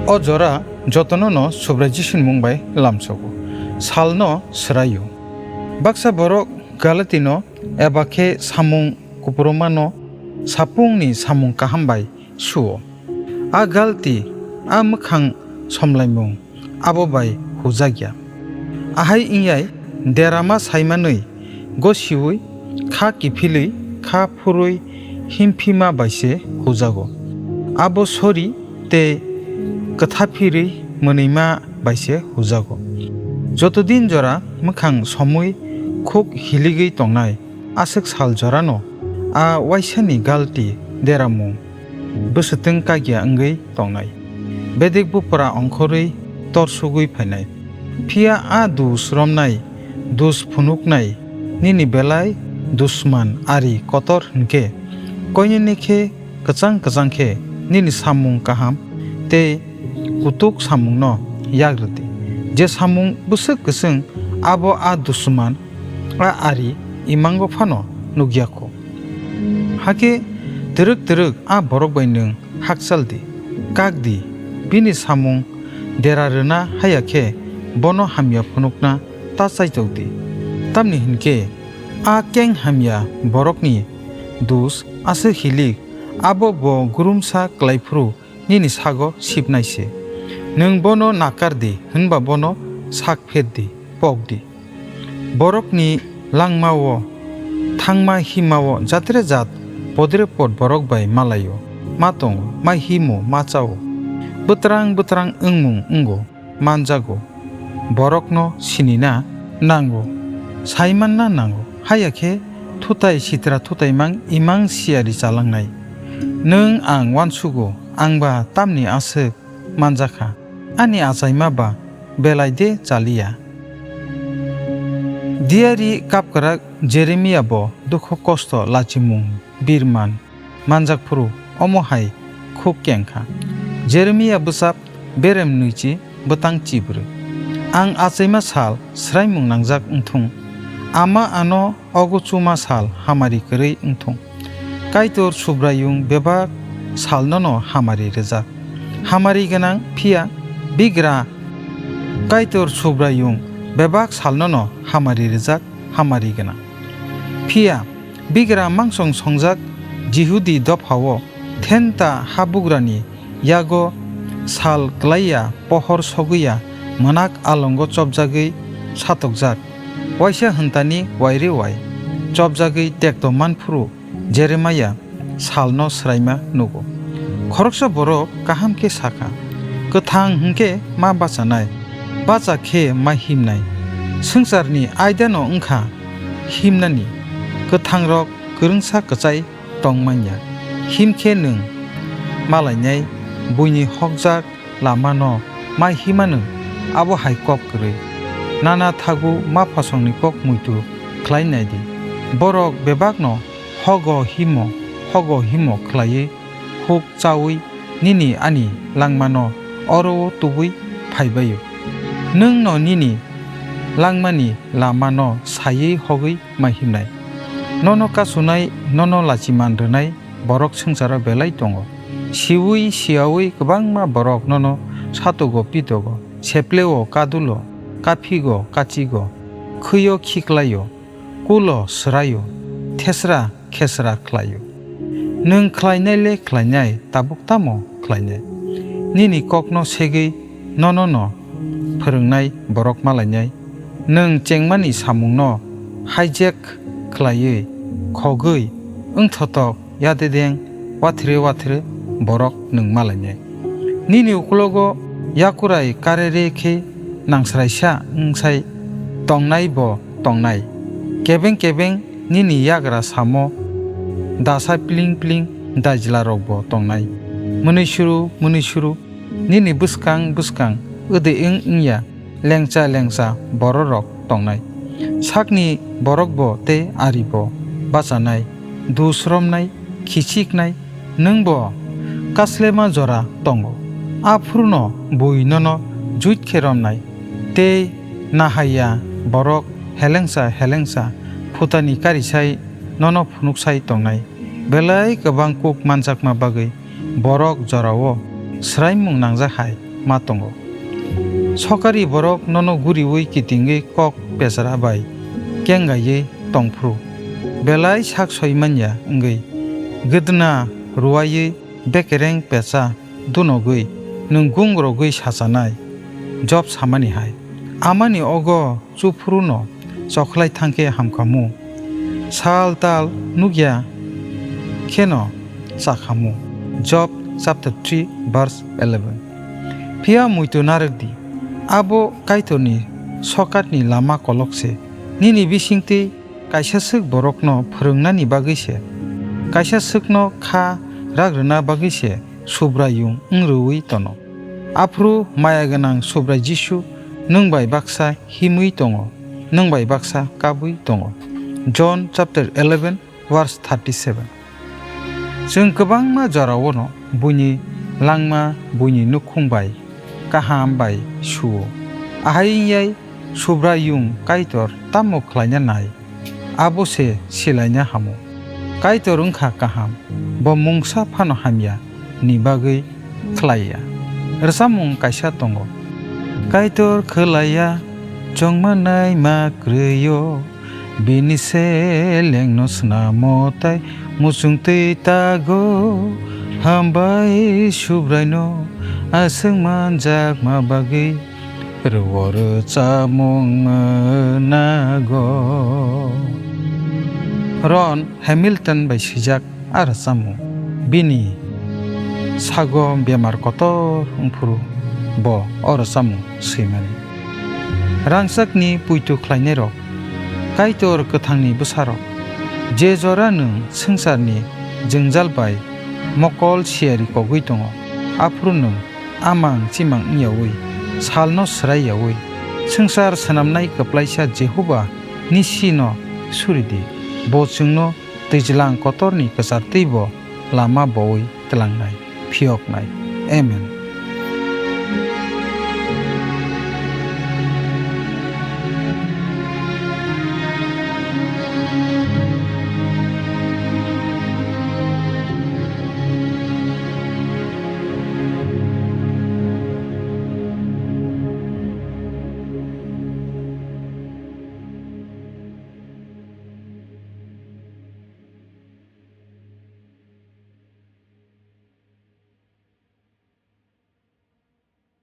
O jora jotono no subrajishin mungbai lamsogo. Salno srayu. Baksa borok galatino ebake samung kupromano sapungni samung kahambai suo. A galti a mukhang somlaimung abobai hujagya. Ahai ingyai derama saimanui go siwui kha kifili kha furui himpima baise hujago. Abo sori te kathapiri moneima baise hujago. Jotodin jora mukhang somui khuk hiligei tongnai asik sal jorano a waisani galti deramung busuteng kagya angei tongnai. Bedik bupara ongkhorui torsugui phainai. Phia a dus romnai dus phunuknai nini belai dusman ari kotor hingke koini khe kachang khe nini samung kaham te kutuk samung no yagrati je samung busuk kusung abo a dusman a ari imango phano nugyako hake teruk a borok bainung haksaldi kakdi bini samung derarena hayakhe bono hamya phunukna tasai tawdi tamni hinke a keng hamya borokni dus ase hilik abo bo gurumsa klaifru nini sago sipnaise nung bono nakardi hinba bono sak pheddi pokdi borokni langmawo thangma himawo jatre jat podre pod borok bai malayo matong ma himo machao butrang ungmung ungo manjago borokno sinina nango saimanna nango hayakhe thutai sitra thutai mang imang siari chalangnai nung ang wansugo angba tamni asuk manjakha ani achaima ba belaide chalia diari kapkarak jeremia bo dukho kosto lachimung birman manjakpuru omohai khuk kengkha jeremia busap berem nuichi butang chibru ang achaima sal sraimung nangjak ungthung ama ano oguchuma sal hamari korei ungthung kaitor subrayung bebak salnono hamari rejak hamari ganang phia bigra kaitor subrayung bebak salnono hamari rejak hamari ganang phia bigra mangsong songjak jihudi dophawo thenta habugrani yago sal klaiya pohor soguya monak alongo chopjagui satokjak waisa hantani waire wai chopjagui tekto manfuru jeremaya salno sraima nugo khoroksa borok kaham ke saka kathang hingke ma bachanai bacha khe ma himnai sangsarni aidano ungkha himnani kathang rok kurungsa kachai tongmanya himkhe nung malainai buini hokjak lamano ma himanu abo haikok korei nana thagu ma phasongni kok muitu khlainai di borok bebakno hogo himo khlaiye huk chawi nini ani langmano oro tubui phaibayo nung no nini langmani lamano sayi hogui mahimnai nono kasunai nono lachiman rwnai borok sungsara belai tongo siwi siawi kwbangma borok nono satogo pitogo sepleo kadulo kafigo kachigo khyo khiklayo kulo srayo thesra khesra khlayo nung khlainaile khlainai tabuktamo khlainai nini kokno segei nono phörungnai borok malainai nung chengmani samungno hijack khlaiye khogui ungthotok yadedeng wathre borok nung malainai nini uklogo yakurai karere khe nangsraisa ungsai tongnai bo tongnai kebeng nini yagra samo dasa pling dajla rokbo tongnai munisuru nini buskang ude ingya lengcha bororok tongnai sakni borokbo te aribo bachanai dusromnai khichiknai nungbo kaslema jora tongo afruno buinono juit kheromnai te nahaya borok helengsa phutani karisai nono phunuksai tongnai belai kwbang kuk manjakma bagui borok jorao sraimung nangjak hai ma tongo sokari borok nono guriwi kitingi kok pesara bai kengaye tongpru belai sak soimanya ngei gedna ruwaye bekereng pesa dunogui nunggung rogui sasanai job samani hai amani ogo chupru no chokhlai thangke hamkamu sal tal nugya kheno chakhamu job chapter 3 verse 11 pia muito nardi abo kaitoni sokatni lama kolokse nini bisingti kaisa suk borokno phurungnani bagise kaisa sukno kha ragruna bagise subrayung ngruwi tono afru maya ganang subray jisu nungbai baksa himui tongo nungbai baksa kabui tongo John chapter 11 verse 37 जों गोबांमा जरावनो बुनि लांमा बुनि नुखुंबाय kaham bai suo ahai subrayung kaitor tamo khlaina nai abose silaina hamu kaitor ungkha kaham bo mungsa phano hamya ni bagui khlaiya rsamung kaisa tongo kaitor khlaiya jongmanai ma kryo binise lengno snamotai musungtei tago hambai subraino asung manjak mabagi rewor camung menago Ron Hamilton bai sijak ar samu bini sago bemar kotor ungpuru bo or samu simani rangsakni puitu khlainero kaitor kathangni busaro je jora nung sengsarni jengjal bai mokol siari kogui tongo afru nung amang chimang yawi salno srai yawi sengsar sanamnai kaplaisa Jehovah nisino suridi bo chungno tejlang kotorni kasartei bo lama boi telangnai phioknai amen